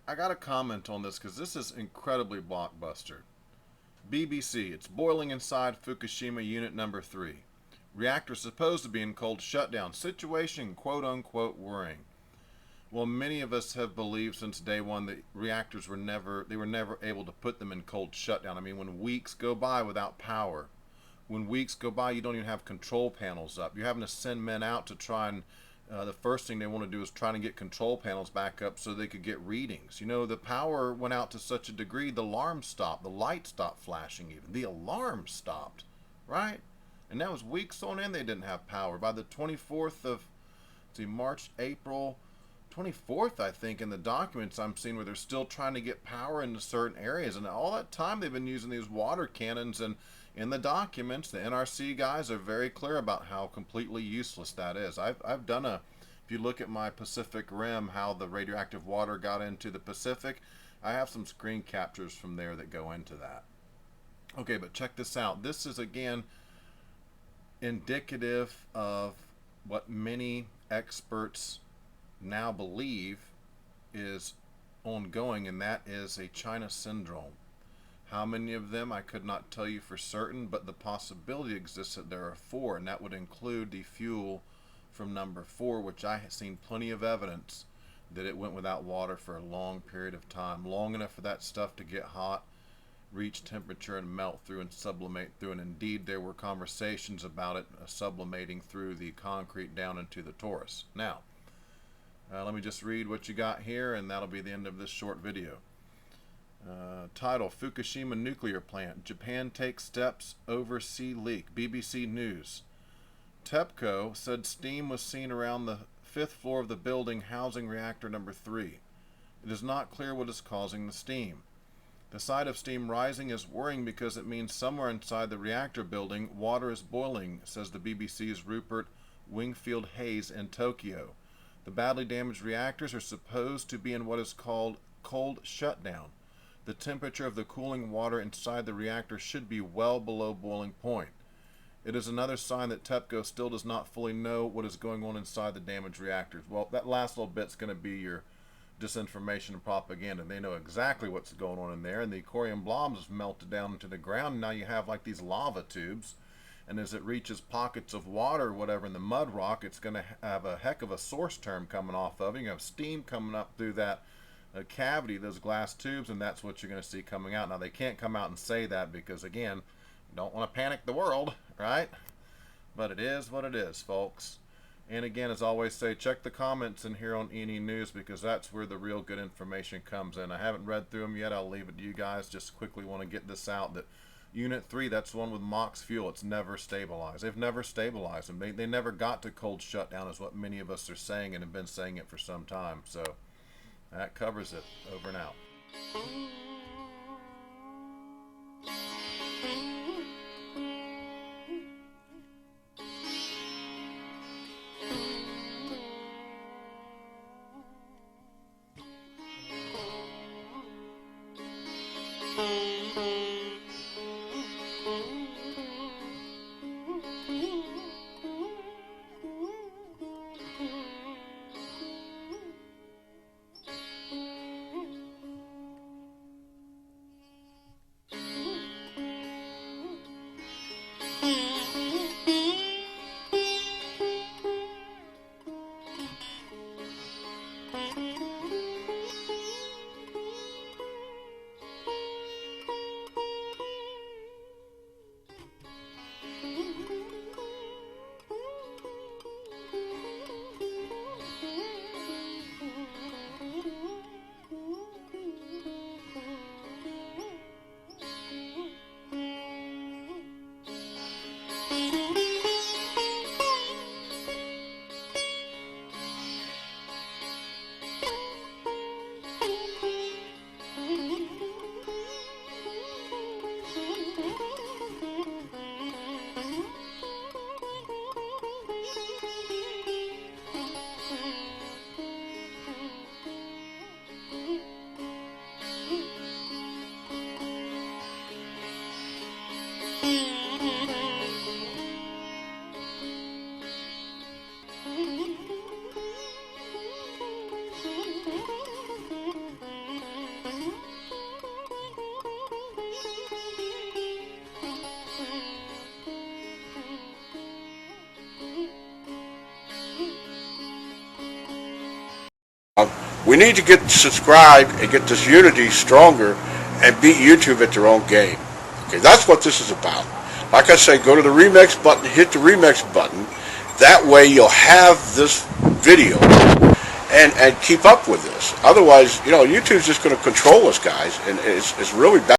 I got a comment on this because this is incredibly blockbuster. BBC, it's boiling inside Fukushima unit number 3. Reactor supposed to be in cold shutdown. Situation quote unquote worrying. Well, many of us have believed since day one that reactors were never able to put them in cold shutdown. I mean, when weeks go by without power, when weeks go by you don't even have control panels up. You're having to send men out to try and the first thing they want to do is try to get control panels back up so they could get readings. You know, the power went out to such a degree, the alarm stopped, the light stopped flashing even. The alarm stopped, right? And that was weeks on end they didn't have power. By the 24th of, March, April, 24th, I think, in the documents I'm seeing where they're still trying to get power into certain areas. And all that time they've been using these water cannons, and in the documents, the NRC guys are very clear about how completely useless that is. I've done if you look at my Pacific Rim, how the radioactive water got into the Pacific, I have some screen captures from there that go into that. Okay, but check this out. This is, again, indicative of what many experts now believe is ongoing, and that is a China syndrome. How many of them I could not tell you for certain, but the possibility exists that there are 4, and that would include the fuel from number 4, which I have seen plenty of evidence that it went without water for a long period of time, long enough for that stuff to get hot, reach temperature, and melt through and sublimate through. And indeed there were conversations about it sublimating through the concrete down into the torus. Now let me just read what you got here, and that'll be the end of this short video. Title: Fukushima nuclear plant. Japan takes steps over sea leak. BBC News. TEPCO said steam was seen around the 5th floor of the building housing reactor number 3. It is not clear what is causing the steam. The sight of steam rising is worrying because it means somewhere inside the reactor building water is boiling, says the BBC's Rupert Wingfield Hayes in Tokyo. The badly damaged reactors are supposed to be in what is called cold shutdown. The temperature of the cooling water inside the reactor should be well below boiling point. It is another sign that TEPCO still does not fully know what is going on inside the damaged reactors. Well, that last little bit's going to be your disinformation and propaganda. They know exactly what's going on in there, and the corium blobs have melted down into the ground, and now you have like these lava tubes, and as it reaches pockets of water or whatever in the mud rock, it's going to have a heck of a source term coming off of it. You have steam coming up through that cavity, those glass tubes, and that's what you're going to see coming out. Now they can't come out and say that because, again, you don't want to panic the world, right? But it is what it is, folks. And again, as I always say, check the comments in here on E&E News, because that's where the real good information comes in. I haven't read through them yet. I'll leave it to you guys. Just quickly want to get this out, that Unit 3, that's the one with MOX fuel. It's never stabilized. They've never stabilized them. They never got to cold shutdown, is what many of us are saying and have been saying it for some time. So that covers it. Over and out. We need to get subscribed and get this unity stronger and beat YouTube at their own game. Okay, that's what this is about. Like I say, go to the Remix button, hit the Remix button. That way you'll have this video and keep up with this. Otherwise, YouTube's just going to control us, guys, and it's really bad.